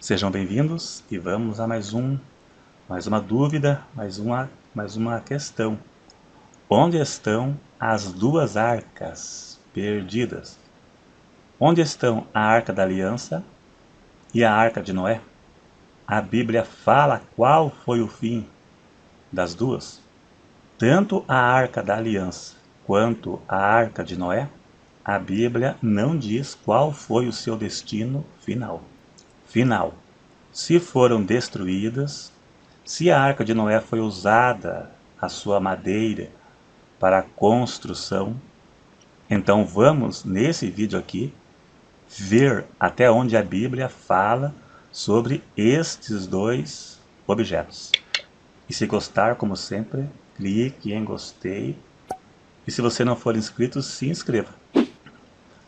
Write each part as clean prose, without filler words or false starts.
Sejam bem-vindos e vamos a mais uma dúvida, mais uma questão. Onde estão as duas arcas perdidas? Onde estão a Arca da Aliança e a Arca de Noé? A Bíblia fala qual foi o fim das duas? Tanto a Arca da Aliança quanto a Arca de Noé, a Bíblia não diz qual foi o seu destino final. Se foram destruídas, se a Arca de Noé foi usada a sua madeira para a construção, então vamos nesse vídeo aqui ver até onde a Bíblia fala sobre estes dois objetos. E se gostar, como sempre, clique em gostei. E se você não for inscrito, se inscreva.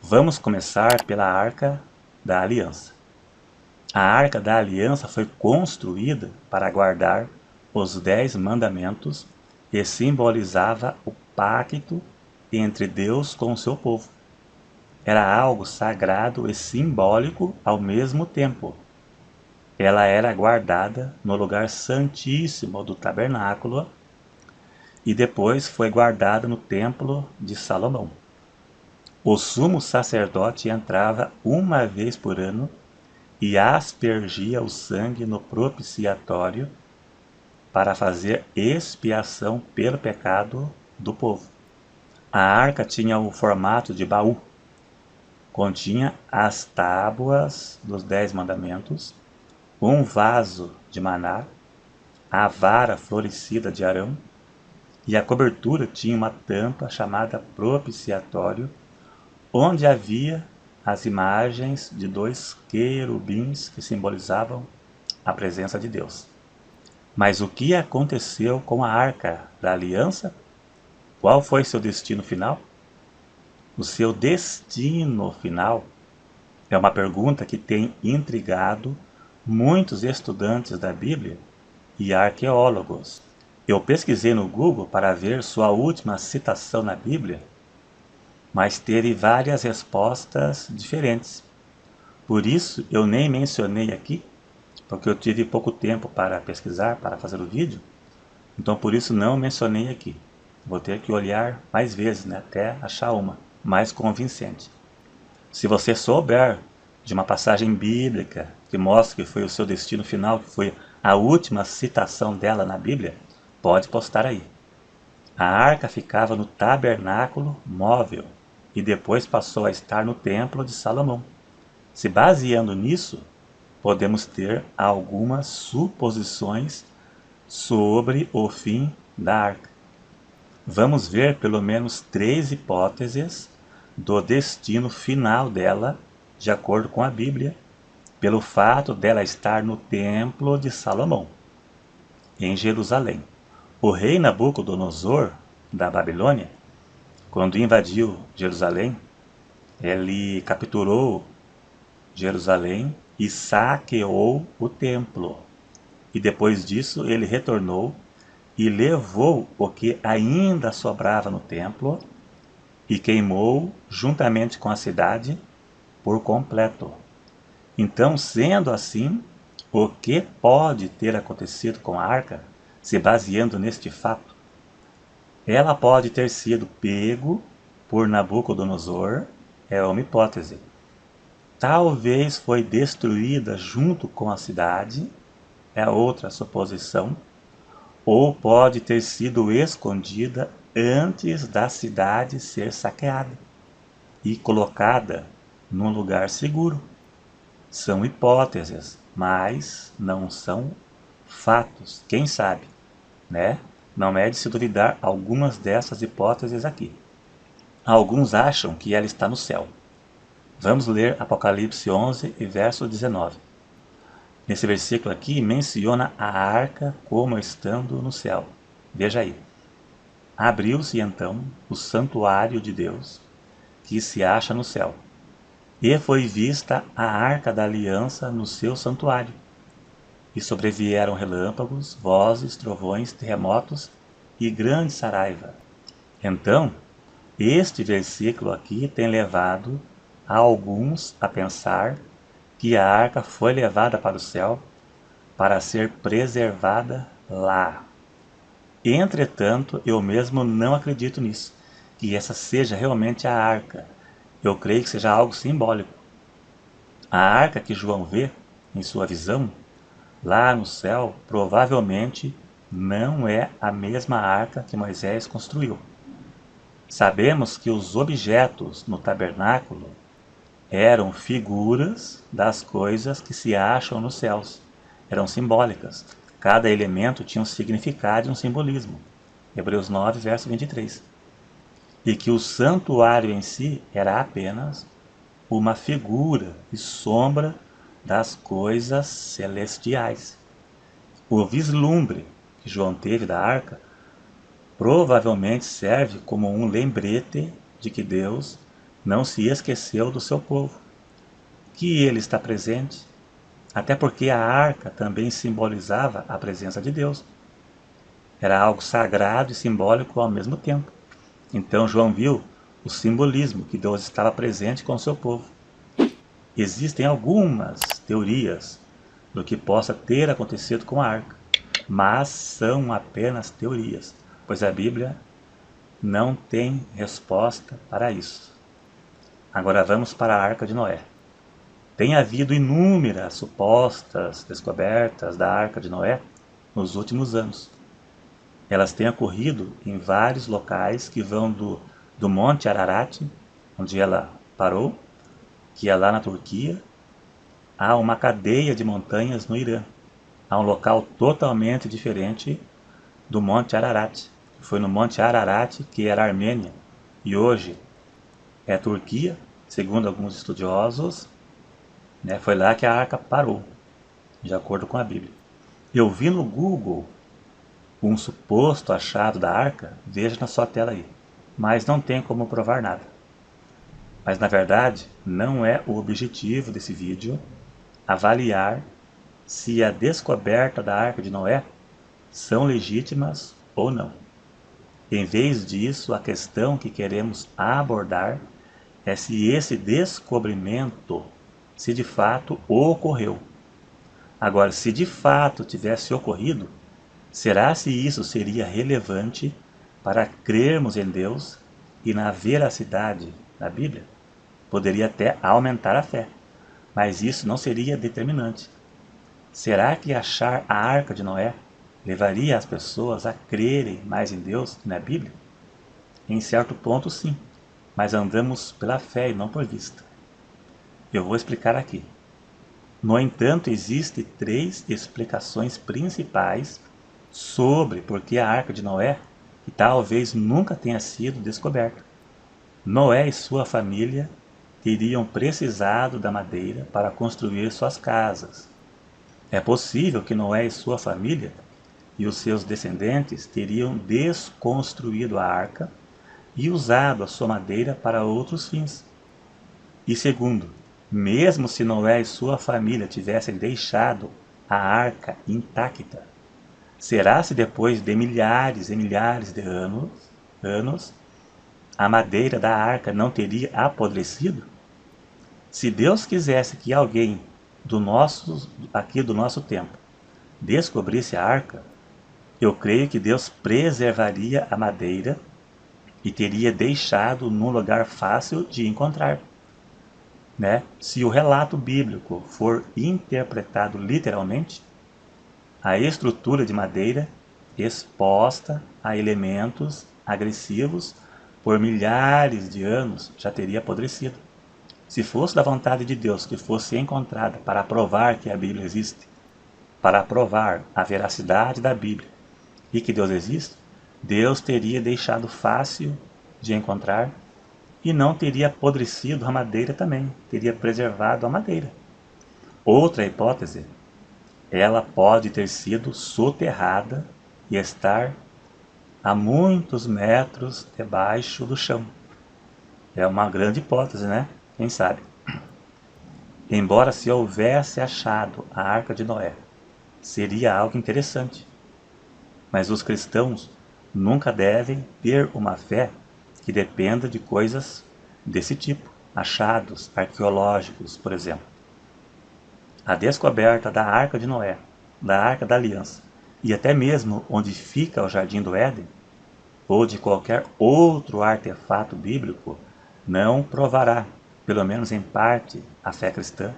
Vamos começar pela Arca da Aliança. A Arca da Aliança foi construída para guardar os 10 mandamentos e simbolizava o pacto entre Deus com o seu povo. Era algo sagrado e simbólico ao mesmo tempo. Ela era guardada no lugar santíssimo do tabernáculo e depois foi guardada no templo de Salomão. O sumo sacerdote entrava uma vez por ano e aspergia o sangue no propiciatório para fazer expiação pelo pecado do povo. A arca tinha o formato de baú, continha as tábuas dos 10 mandamentos, um vaso de maná, a vara florescida de Arão, e a cobertura tinha uma tampa chamada propiciatório, onde havia as imagens de 2 querubins que simbolizavam a presença de Deus. Mas o que aconteceu com a Arca da Aliança? Qual foi seu destino final? O seu destino final é uma pergunta que tem intrigado muitos estudantes da Bíblia e arqueólogos. Eu pesquisei no Google para ver sua última citação na Bíblia, mas teve várias respostas diferentes. Por isso eu nem mencionei aqui, porque eu tive pouco tempo para pesquisar, para fazer o vídeo, então por isso não mencionei aqui. Vou ter que olhar mais vezes, né, até achar uma mais convincente. Se você souber de uma passagem bíblica que mostra que foi o seu destino final, que foi a última citação dela na Bíblia, pode postar aí. A arca ficava no tabernáculo móvel e depois passou a estar no templo de Salomão. Se baseando nisso, podemos ter algumas suposições sobre o fim da arca. Vamos ver pelo menos 3 hipóteses do destino final dela, de acordo com a Bíblia, pelo fato dela estar no templo de Salomão, em Jerusalém. O rei Nabucodonosor, da Babilônia, quando invadiu Jerusalém, ele capturou Jerusalém e saqueou o templo. E depois disso ele retornou e levou o que ainda sobrava no templo e queimou juntamente com a cidade por completo. Então, sendo assim, o que pode ter acontecido com a arca, se baseando neste fato? Ela pode ter sido pego por Nabucodonosor, é uma hipótese. Talvez foi destruída junto com a cidade, é outra suposição. Ou pode ter sido escondida antes da cidade ser saqueada e colocada num lugar seguro. São hipóteses, mas não são fatos. Quem sabe, né? Não é de se duvidar algumas dessas hipóteses aqui. Alguns acham que ela está no céu. Vamos ler Apocalipse 11 e verso 19. Nesse versículo aqui menciona a arca como estando no céu. Veja aí. Abriu-se então o santuário de Deus, que se acha no céu, e foi vista a arca da aliança no seu santuário. E sobrevieram relâmpagos, vozes, trovões, terremotos e grande saraiva. Então, este versículo aqui tem levado a alguns a pensar que a arca foi levada para o céu para ser preservada lá. Entretanto, eu mesmo não acredito nisso, que essa seja realmente a arca. Eu creio que seja algo simbólico. A arca que João vê, em sua visão, lá no céu, provavelmente não é a mesma arca que Moisés construiu. Sabemos que os objetos no tabernáculo eram figuras das coisas que se acham nos céus. Eram simbólicas. Cada elemento tinha um significado e um simbolismo. Hebreus 9, verso 23. E que o santuário em si era apenas uma figura e sombra das coisas celestiais. O vislumbre que João teve da arca provavelmente serve como um lembrete de que Deus não se esqueceu do seu povo, que ele está presente, até porque a arca também simbolizava a presença de Deus. Era algo sagrado e simbólico ao mesmo tempo. Então João viu o simbolismo que Deus estava presente com o seu povo. Existem algumas teorias do que possa ter acontecido com a arca, mas são apenas teorias, pois a Bíblia não tem resposta para isso. Agora vamos para a Arca de Noé. Tem havido inúmeras supostas descobertas da Arca de Noé nos últimos anos. Elas têm ocorrido em vários locais que vão do Monte Ararat, onde ela parou, que é lá na Turquia, a uma cadeia de montanhas no Irã, a um local totalmente diferente do Monte Ararat. Foi no Monte Ararat, que era a Armênia, e hoje é a Turquia, segundo alguns estudiosos, né, foi lá que a arca parou, de acordo com a Bíblia. Eu vi no Google um suposto achado da arca, veja na sua tela aí, mas não tem como provar nada. Mas na verdade, não é o objetivo desse vídeo avaliar se a descoberta da Arca de Noé são legítimas ou não. Em vez disso, a questão que queremos abordar é se esse descobrimento, se de fato ocorreu. Agora, se de fato tivesse ocorrido, será se isso seria relevante para crermos em Deus e na veracidade da Bíblia? Poderia até aumentar a fé, mas isso não seria determinante. Será que achar a Arca de Noé levaria as pessoas a crerem mais em Deus e na Bíblia? Em certo ponto, sim, mas andamos pela fé e não por vista. Eu vou explicar aqui. No entanto, existem 3 explicações principais sobre por que a Arca de Noé, que talvez nunca tenha sido descoberta. Noé e sua família teriam precisado da madeira para construir suas casas. É possível que Noé e sua família e os seus descendentes teriam desconstruído a arca e usado a sua madeira para outros fins. E segundo, mesmo se Noé e sua família tivessem deixado a arca intacta, será se depois de milhares e milhares de anos a madeira da arca não teria apodrecido? Se Deus quisesse que alguém do nosso tempo descobrisse a arca, eu creio que Deus preservaria a madeira e teria deixado num lugar fácil de encontrar. Né? Se o relato bíblico for interpretado literalmente, a estrutura de madeira exposta a elementos agressivos por milhares de anos já teria apodrecido. Se fosse da vontade de Deus que fosse encontrada para provar que a Bíblia existe, para provar a veracidade da Bíblia e que Deus existe, Deus teria deixado fácil de encontrar e não teria apodrecido a madeira também, teria preservado a madeira. Outra hipótese, ela pode ter sido soterrada e estar a muitos metros debaixo do chão. É uma grande hipótese, né? Quem sabe? Embora se houvesse achado a Arca de Noé, seria algo interessante. Mas os cristãos nunca devem ter uma fé que dependa de coisas desse tipo, achados arqueológicos, por exemplo. a descoberta da Arca de Noé, da Arca da Aliança, e até mesmo onde fica o Jardim do Éden, ou de qualquer outro artefato bíblico, não provará, pelo menos em parte, a fé cristã,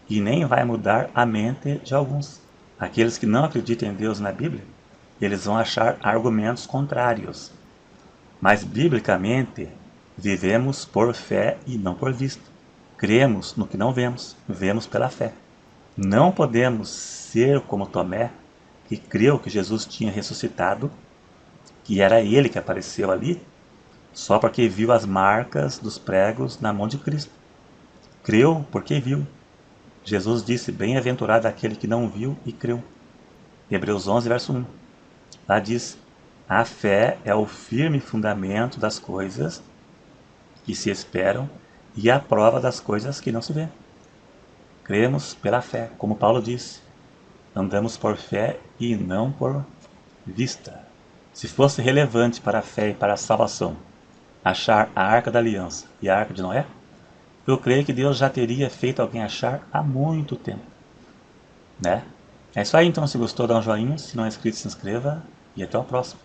e nem vai mudar a mente de alguns. Aqueles que não acreditam em Deus na Bíblia, eles vão achar argumentos contrários. Mas, biblicamente, vivemos por fé e não por vista. Cremos no que não vemos, vemos pela fé. Não podemos ser como Tomé, que creu que Jesus tinha ressuscitado, que era ele que apareceu ali, só porque viu as marcas dos pregos na mão de Cristo. Creu porque viu. Jesus disse, bem-aventurado aquele que não viu e creu. Hebreus 11, verso 1. Lá diz, a fé é o firme fundamento das coisas que se esperam e a prova das coisas que não se vê. Cremos pela fé, como Paulo disse, andamos por fé e não por vista. Se fosse relevante para a fé e para a salvação achar a Arca da Aliança e a Arca de Noé, eu creio que Deus já teria feito alguém achar há muito tempo, né? É isso aí, então. Se gostou, dá um joinha. Se não é inscrito, se inscreva. E até o próximo.